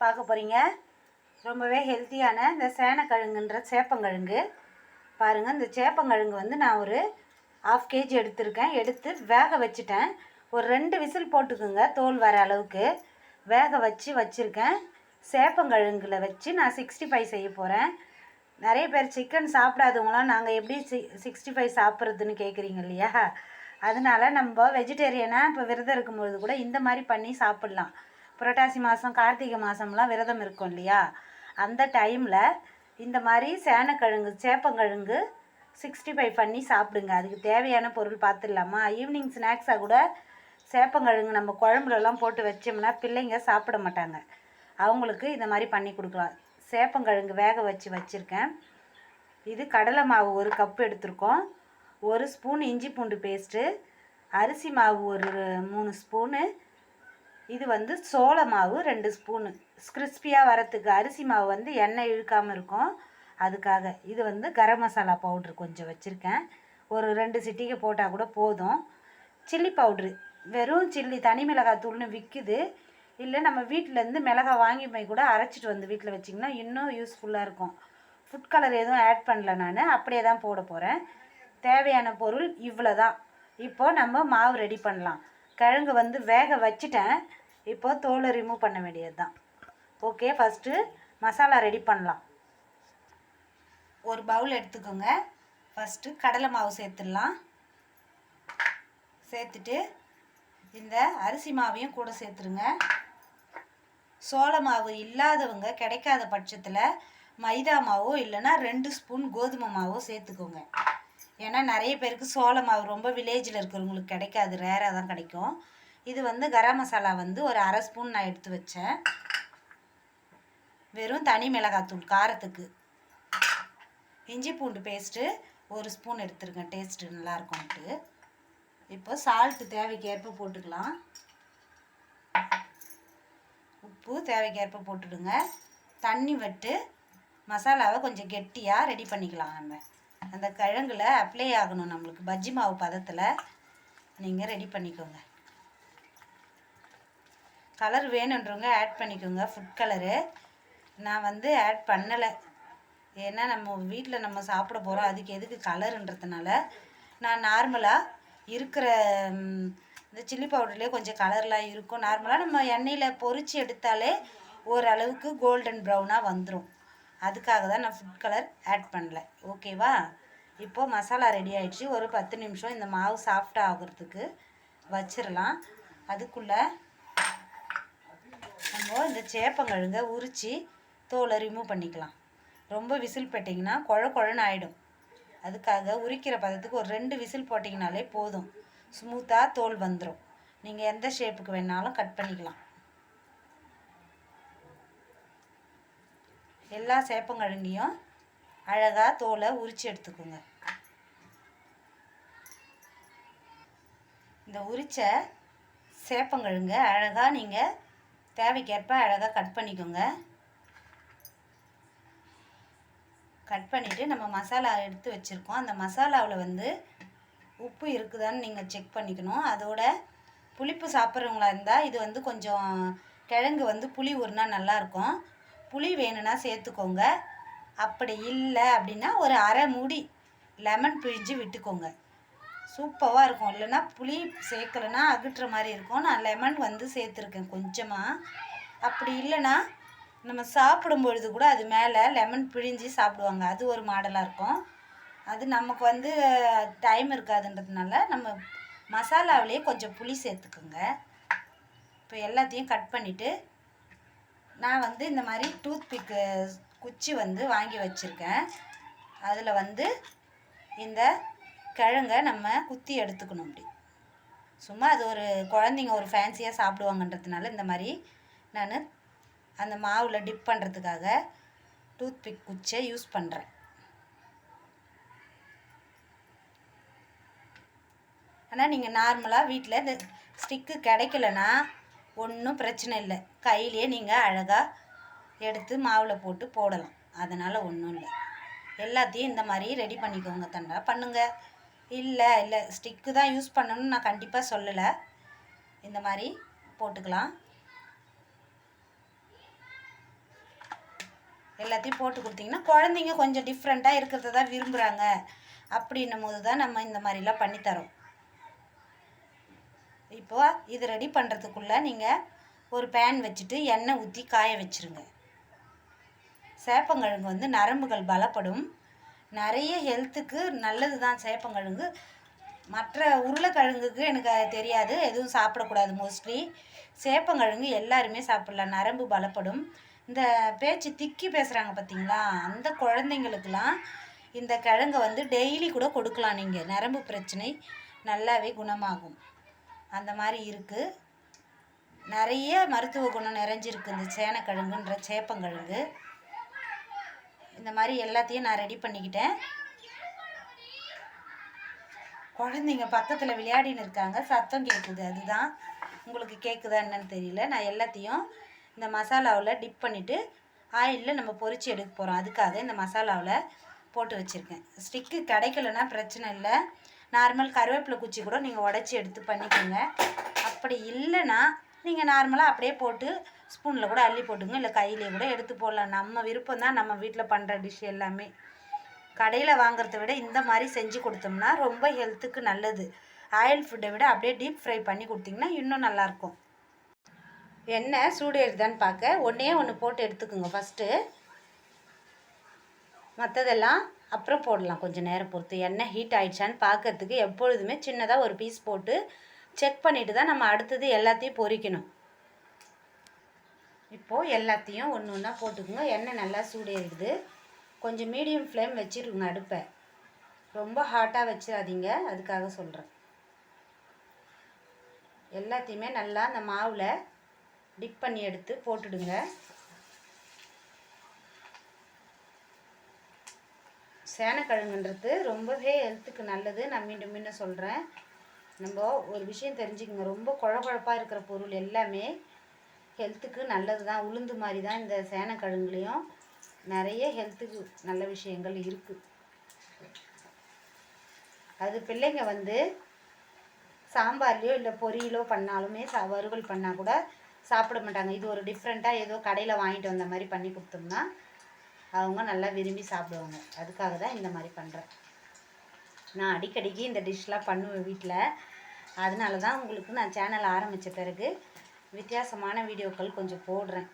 பார்க்க போகிறீங்க. ரொம்பவே ஹெல்த்தியான இந்த சேனக்கிழங்குன்ற சேப்பங்கிழங்கு பாருங்கள். இந்த சேப்பங்கிழங்கு வந்து நான் ஒரு 1/2 kg எடுத்திருக்கேன். எடுத்து வேக வச்சுட்டேன். ஒரு 2 விசில் போட்டுக்குங்க, தோல் வர அளவுக்கு வேக வச்சுருக்கேன். சேப்பங்கிழங்குல வச்சு நான் 65 செய்ய போகிறேன். நிறைய பேர் சிக்கன் சாப்பிடாதவங்களாம் நாங்கள் எப்படி 65 சாப்பிட்றதுன்னு கேட்குறீங்க இல்லையா? அதனால நம்ம வெஜிடேரியனாக இப்போ விரதம் இருக்கும்பொழுது கூட இந்த மாதிரி பண்ணி சாப்பிட்லாம். புரட்டாசி மாதம், கார்த்திகை மாதம்லாம் விரதம் இருக்கும் இல்லையா? அந்த டைமில் இந்த மாதிரி சேப்பங்கிழங்கு 65 பண்ணி சாப்பிடுங்க. அதுக்கு தேவையான பொருள் பார்த்துடலாமா? ஈவினிங் ஸ்நாக்ஸாக கூட சேப்பங்கிழங்கு நம்ம குழம்புலலாம் போட்டு வச்சோம்னா பிள்ளைங்க சாப்பிட மாட்டாங்க. அவங்களுக்கு இந்த மாதிரி பண்ணி கொடுக்கலாம். சேப்பங்கிழங்கு வேக வச்சுருக்கேன். இது கடலை மாவு 1 கப் எடுத்திருக்கோம். 1 ஸ்பூன் இஞ்சி பூண்டு பேஸ்ட்டு, அரிசி மாவு ஒரு 3 ஸ்பூனு, இது வந்து சோள மாவு 2 ஸ்பூனு. கிறிஸ்பியாக வரத்துக்கு அரிசி மாவு வந்து எண்ணெய் இழுக்காமல் இருக்கும், அதுக்காக. இது வந்து கரம் மசாலா பவுட்ரு கொஞ்சம் வச்சுருக்கேன். ஒரு 2 சிட்டிகை போட்டால் கூட போதும். சில்லி பவுட்ரு, வெறும் சில்லி தனி மிளகாய் தூள்னு விற்குது. இல்லை நம்ம வீட்டிலேருந்து மிளகாய் வாங்கி போய் கூட அரைச்சிட்டு வந்து வீட்டில் வச்சிங்கன்னா இன்னும் யூஸ்ஃபுல்லாக இருக்கும். ஃபுட் கலர் எதுவும் ஆட் பண்ணல, நான் அப்படியே தான் போட போகிறேன். தேவையான பொருள் இவ்வளோ தான். இப்போது நம்ம மாவு ரெடி பண்ணலாம். கிழங்கு வந்து வேக வச்சுட்டேன். இப்போது தோலை ரிமூவ் பண்ண வேண்டியது தான். ஓகே, ஃபஸ்ட்டு மசாலா ரெடி பண்ணலாம். ஒரு பவுல் எடுத்துக்கோங்க. ஃபஸ்ட்டு கடலை மாவு சேர்த்துடலாம். சேர்த்துட்டு இந்த அரிசி மாவையும் கூட சேர்த்துருங்க. சோள மாவு இல்லாதவங்க கிடைக்காத பட்சத்தில் மைதா மாவோ இல்லைன்னா 2 ஸ்பூன் கோதுமை மாவோ சேர்த்துக்கோங்க. ஏன்னா நிறைய பேருக்கு சோள மாவு ரொம்ப வில்லேஜில் இருக்கிறவங்களுக்கு கிடைக்காது, ரேராக தான் கிடைக்கும். இது வந்து கரம் மசாலா வந்து ஒரு 1/2 ஸ்பூன் நான் எடுத்து வச்சேன். வெறும் தனி மிளகாத்தூள் காரத்துக்கு. இஞ்சி பூண்டு பேஸ்ட்டு 1 ஸ்பூன் எடுத்துருங்க, டேஸ்ட்டு நல்லாயிருக்கும்ட்டு. இப்போ சால்ட்டு தேவைக்கேற்ப போட்டுக்கலாம். உப்பு தேவைக்கேற்ப போட்டுடுங்க. தண்ணி விட்டு மசாலாவை கொஞ்சம் கெட்டியாக ரெடி பண்ணிக்கலாம். நம்ம அந்த கிழங்குல அப்ளை ஆகணும் நம்மளுக்கு. பஜ்ஜி மாவு பதத்தில் நீங்கள் ரெடி பண்ணிக்கோங்க. கலர் வேணுன்றவங்க ஆட் பண்ணிக்கோங்க, ஃபுட் கலரு. நான் வந்து ஆட் பண்ணலை, ஏன்னா நம்ம வீட்டில் நம்ம சாப்பிட போகிறோம், அதுக்கு எதுக்கு கலருன்றதுனால நான் நார்மலாக இருக்கிற இந்த சில்லி பவுடர்லேயே கொஞ்சம் கலர்லாம் இருக்கும். நார்மலாக நம்ம எண்ணெயில் பொரித்து எடுத்தாலே ஓரளவுக்கு கோல்டன் ப்ரௌனாக வந்துடும். அதுக்காக தான் நான் ஃபுட் கலர் ஆட் பண்ணல. ஓகேவா? இப்போது மசாலா ரெடி ஆகிடுச்சு. ஒரு 10 நிமிஷம் இந்த மாவு சாஃப்டாக ஆகிறதுக்கு வச்சிடலாம். அதுக்குள்ளே நம்ம இந்த சேப்பங்கிழங்க உரித்து தோலை ரிமூவ் பண்ணிக்கலாம். ரொம்ப விசில் போட்டிங்கன்னா குழன்னு ஆகிடும். அதுக்காக உரிக்கிற பதத்துக்கு ஒரு 2 விசில் போட்டிங்கனாலே போதும், ஸ்மூத்தாக தோல் வந்துடும். நீங்கள் எந்த ஷேப்புக்கு வேணாலும் கட் பண்ணிக்கலாம். எல்லா சேப்பங்கிழங்கையும் அழகாக தோலை உரித்து எடுத்துக்கோங்க. இந்த உரித்த சேப்பங்கிழங்க அழகாக நீங்கள் தேவைக்கேற்ப அழகாக கட் பண்ணிக்கோங்க. கட் பண்ணிவிட்டு நம்ம மசாலா எடுத்து வச்சுருக்கோம். அந்த மசாலாவில் வந்து உப்பு இருக்குதான்னு நீங்கள் செக் பண்ணிக்கணும். அதோட புளிப்பு சாப்பிட்றவங்களா இருந்தால் இது வந்து கொஞ்சம் கிழங்கு வந்து புளி ஊறினா நல்லாயிருக்கும். புளி வேணும்னா சேர்த்துக்கோங்க. அப்படி இல்லை அப்படின்னா ஒரு அரை மூடி லெமன் பிழிஞ்சு விட்டுக்கோங்க, சூப்பராக இருக்கும். இல்லைன்னா புளி சேர்க்கலைன்னா அகற்றுற மாதிரி இருக்கும். நான் லெமன் வந்து சேர்த்துருக்கேன் கொஞ்சமாக. அப்படி இல்லைன்னா நம்ம சாப்பிடும் பொழுது கூட அது மேலே லெமன் பிழிஞ்சு சாப்பிடுவாங்க, அது ஒரு மாடலாக இருக்கும். அது நமக்கு வந்து டைம் இருக்காதுன்றதுனால நம்ம மசாலாவிலேயே கொஞ்சம் புளி சேர்த்துக்குங்க. இப்போ எல்லாத்தையும் கட் பண்ணிவிட்டு நான் வந்து இந்த மாதிரி டூத் பிக்கு குச்சி வந்து வாங்கி வச்சுருக்கேன். அதில் வந்து இந்த கிழங்க நம்ம குத்தி எடுத்துக்கணும். அப்படி சும்மா அது ஒரு குழந்தைங்க ஒரு ஃபேன்சியாக சாப்பிடுவாங்கன்றதுனால இந்த மாதிரி நான் அந்த மாவில் டிப் பண்ணுறதுக்காக டூத் பிக் குச்சியை யூஸ் பண்ணுறேன். ஆனால் நீங்கள் நார்மலாக வீட்டில் இந்த ஸ்டிக்கு கிடைக்கலன்னா ஒன்றும் பிரச்சனை இல்லை, கையிலே நீங்கள் அழகாக எடுத்து மாவில் போட்டு போடலாம். அதனால் ஒன்றும் இல்லை. எல்லாத்தையும் இந்த மாதிரி ரெடி பண்ணிக்கோங்க. தண்டா பண்ணுங்கள். இல்லை ஸ்டிக்கு தான் யூஸ் பண்ணணும்னு நான் கண்டிப்பாக சொல்லலை. இந்த மாதிரி போட்டுக்கலாம். எல்லாத்தையும் போட்டு கொடுத்திங்கன்னா குழந்தைங்க கொஞ்சம் டிஃப்ரெண்ட்டாக இருக்கிறத தான் விரும்புகிறாங்க. அப்படின்னும் போது தான் நம்ம இந்த மாதிரிலாம் பண்ணித்தரோம். இப்போது இது ரெடி பண்ணுறதுக்குள்ளே நீங்கள் ஒரு பேன் வச்சுட்டு எண்ணெய் ஊற்றி காய வச்சுருங்க. சேப்பங்கிழங்கு வந்து நரம்புகள் பலப்படும். நிறைய ஹெல்த்துக்கு நல்லது தான் சேப்பங்கிழங்கு. மற்ற உருளைக்கிழங்குக்கு எனக்கு தெரியாது, எதுவும் சாப்பிடக்கூடாது மோஸ்ட்லி. சேப்பங்கிழங்கு எல்லாருமே சாப்பிட்லாம், நரம்பு பலப்படும். இந்த பேச்சு திக்கி பேசுகிறாங்க பார்த்தீங்களா, அந்த குழந்தைங்களுக்கெல்லாம் இந்த கிழங்கை வந்து டெய்லி கூட கொடுக்கலாம். நீங்கள் நரம்பு பிரச்சனை நல்லாவே குணமாகும். அந்த மாதிரி இருக்குது. நிறைய மருத்துவ குணம் நிறைஞ்சிருக்கு இந்த சேனக்கிழங்குன்ற சேப்பங்கிழங்கு. இந்த மாதிரி எல்லாத்தையும் நான் ரெடி பண்ணிக்கிட்டேன். குழந்தைங்க பக்கத்தில் விளையாடின்னு இருக்காங்க, சத்தம் கேட்குது. அதுதான் உங்களுக்கு கேட்குதா என்னன்னு தெரியல. நான் எல்லாத்தையும் இந்த மசாலாவில் டிப் பண்ணிவிட்டு ஆயிலில் நம்ம பொரித்து எடுக்க போகிறோம். அதுக்காக இந்த மசாலாவில் போட்டு வச்சுருக்கேன். ஸ்டிக்கு கிடைக்கலன்னா பிரச்சனை இல்லை, நார்மல் கருவேப்பிலை குச்சி கூட நீங்கள் உடச்சி எடுத்து பண்ணிக்கோங்க. அப்படி இல்லைன்னா நீங்கள் நார்மலாக அப்படியே போட்டு ஸ்பூனில் கூட அள்ளி போட்டுங்க, இல்லை கையிலே கூட எடுத்து போடலாம். நம்ம விருப்பம் தான். நம்ம வீட்டில் பண்ணுற டிஷ் எல்லாமே கடையில் வாங்குறத விட இந்த மாதிரி செஞ்சு கொடுத்தோம்னா ரொம்ப ஹெல்த்துக்கு நல்லது. ஆயில் ஃபுட்டை விட அப்படியே டீப் ஃப்ரை பண்ணி கொடுத்திங்கன்னா இன்னும் நல்லாயிருக்கும். எண்ணெய் சூடு எடுதான்னு பார்க்க ஒன்றே ஒன்று போட்டு எடுத்துக்கோங்க ஃபஸ்ட்டு. மற்றதெல்லாம் அப்புறம் போடலாம் கொஞ்சம் நேரம் பொறுத்து. எண்ணெய் ஹீட் ஆகிடுச்சான்னு பார்க்கறதுக்கு எப்பொழுதுமே சின்னதாக ஒரு பீஸ் போட்டு செக் பண்ணிவிட்டு தான் நம்ம அடுத்தது எல்லாத்தையும் பொரிக்கணும். இப்போது எல்லாத்தையும் ஒன்று ஒன்றா போட்டுக்கோங்க. எண்ணெய் நல்லா சூடேறிடுது. கொஞ்சம் மீடியம் ஃப்ளேம் வச்சுருங்க அடுப்பை, ரொம்ப ஹாட்டாக வச்சிடாதீங்க, அதுக்காக சொல்கிறேன். எல்லாத்தையுமே நல்லா அந்த மாவில் டிப் பண்ணி எடுத்து போட்டுடுங்க. சேனக்கிழங்குன்றது ரொம்பவே ஹெல்த்துக்கு நல்லது. நான் மீண்டும் மீண்டும் சொல்கிறேன். நம்ம ஒரு விஷயம் தெரிஞ்சுக்கோங்க, ரொம்ப குழப்பாக இருக்கிற பொருள் எல்லாமே ஹெல்த்துக்கு நல்லது தான். உளுந்து மாதிரி தான் இந்த சேனக்கிழங்குலேயும் நிறைய ஹெல்த்துக்கு நல்ல விஷயங்கள் இருக்குது. அது பிள்ளைங்க வந்து சாம்பார்லையோ இல்லை பொரியலோ பண்ணாலுமே வறுவல் பண்ணால் கூட சாப்பிட மாட்டாங்க. இது ஒரு டிஃப்ரெண்ட்டாக ஏதோ கடையில் வாங்கிட்டு வந்த மாதிரி பண்ணி கொடுத்தோம்னா அவங்க நல்லா விரும்பி சாப்பிடுவாங்க. அதுக்காக தான் இந்த மாதிரி பண்ணுறேன். நான் அடிக்கடிக்கு இந்த டிஷ்லாம் பண்ணுவேன் வீட்டில். அதனால தான் உங்களுக்கு நான் சேனல் ஆரம்பித்த பிறகு வித்தியாசமான வீடியோக்கள் கொஞ்சம் போடுறேன்.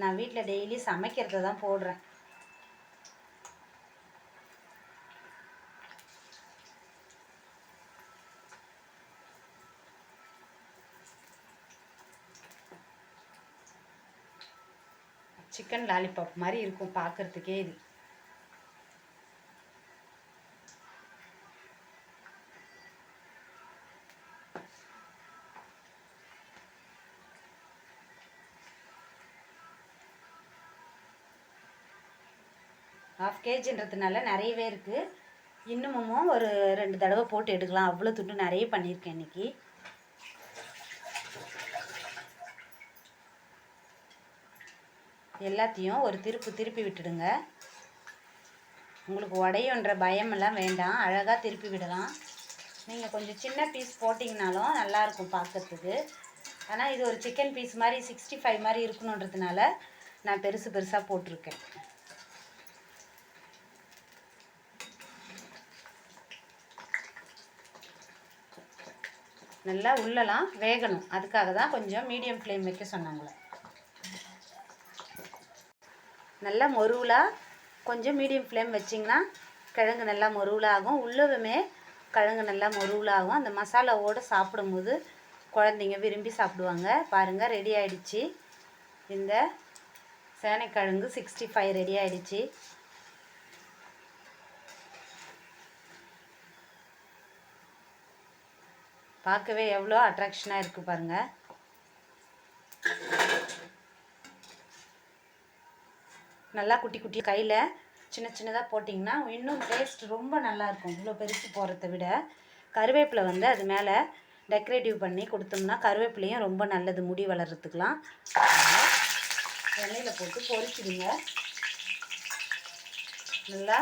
நான் வீட்டில் டெய்லி சமைக்கிறத தான் போடுறேன். சிக்கன் லாலிபாப் மாதிரி இருக்கும் பார்க்குறதுக்கே. இது ½ kgன்றதுனால நிறையவே இருக்குது. இன்னமும் ஒரு 2 தடவை போட்டு எடுக்கலாம். அவ்வளோ துண்டு நிறைய பண்ணியிருக்கேன் இன்றைக்கி. எல்லாத்தையும் ஒரு திருப்பி விட்டுடுங்க. உங்களுக்கு உடையுன்ற பயமெல்லாம் வேண்டாம், அழகாக திருப்பி விடலாம். நீங்கள் கொஞ்சம் சின்ன பீஸ் போட்டிங்கனாலும் நல்லாயிருக்கும் பார்க்குறதுக்கு. ஆனால் இது ஒரு சிக்கன் பீஸ் மாதிரி 65 மாதிரி இருக்கணுன்றதுனால நான் பெருசாக போட்டிருக்கேன். நல்லா உள்ளலாம் வேகணும், அதுக்காக தான் கொஞ்சம் மீடியம் ஃப்ளேம் வைக்க சொன்னாங்களே. நல்லா மொருவலாக கொஞ்சம் மீடியம் ஃப்ளேம் வச்சிங்கன்னா கிழங்கு நல்லா மொருவலாகும். உள்ளதுமே கிழங்கு நல்லா மொருவலாகும். அந்த மசாலாவோடு சாப்பிடும்போது குழந்தைங்க விரும்பி சாப்பிடுவாங்க. பாருங்கள், ரெடி ஆகிடுச்சு. இந்த சேனைக்கிழங்கு 65 ரெடி ஆகிடுச்சு. பார்க்கவே எவ்வளோ அட்ராக்ஷனாக இருக்குது பாருங்கள். நல்லா குட்டி கையில் சின்னதாக போட்டிங்கன்னா இன்னும் டேஸ்ட் ரொம்ப நல்லாயிருக்கும். இவ்வளோ பெருசு போகிறத விட கருவேப்பிலை வந்து அது மேலே டெக்கரேட்டிவ் பண்ணி கொடுத்தோம்னா கருவேப்பிலையும் ரொம்ப நல்லது முடி வளர்கிறதுக்கெலாம். எண்ணெயில் போட்டு பொரிச்சிடுங்க. நல்லா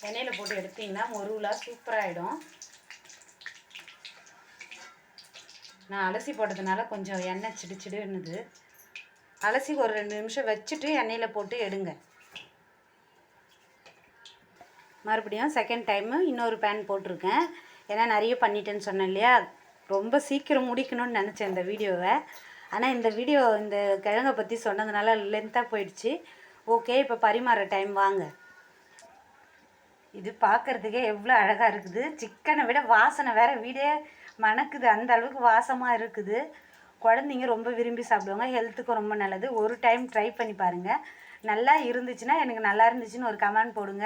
எண்ணெயில் போட்டு எடுத்திங்கன்னா மொருவலாக சூப்பராகிடும். நான் அலசி போட்டதுனால கொஞ்சம் எண்ணெய் சிடுன்னுது. அலசி ஒரு 2 நிமிஷம் வச்சுட்டு எண்ணெயில் போட்டு எடுங்க. மறுபடியும் செகண்ட் டைமு இன்னொரு பேன் போட்டிருக்கேன். ஏன்னா நிறைய பண்ணிட்டேன்னு சொன்னேன் இல்லையா, ரொம்ப சீக்கிரம் முடிக்கணும்னு நினச்சேன் இந்த வீடியோவை. ஆனால் இந்த கிழங்கை பற்றி சொன்னதுனால லென்த்தாக போயிடுச்சு. ஓகே, இப்போ பரிமாற டைம் வாங்க. இது பார்க்குறதுக்கே எவ்வளோ அழகாக இருக்குது. சிக்கனை விட வாசனை வேறு வீடே மணக்குது, அந்த அளவுக்கு வாசமாக இருக்குது. குழந்தைங்க ரொம்ப விரும்பி சாப்பிடுவாங்க, ஹெல்த்துக்கும் ரொம்ப நல்லது. ஒரு டைம் ட்ரை பண்ணி பாருங்கள். நல்லா இருந்துச்சுன்னா எனக்கு நல்லா இருந்துச்சுன்னு ஒரு கமெண்ட் போடுங்க.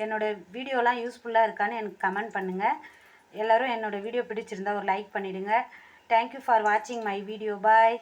என்னோடய வீடியோலாம் யூஸ்ஃபுல்லாக இருக்கான்னு எனக்கு கமெண்ட் பண்ணுங்கள். எல்லோரும் என்னோடய வீடியோ பிடிச்சிருந்தா ஒரு லைக் பண்ணிவிடுங்க. தேங்க்யூ ஃபார் வாட்சிங் மை வீடியோ. பாய்.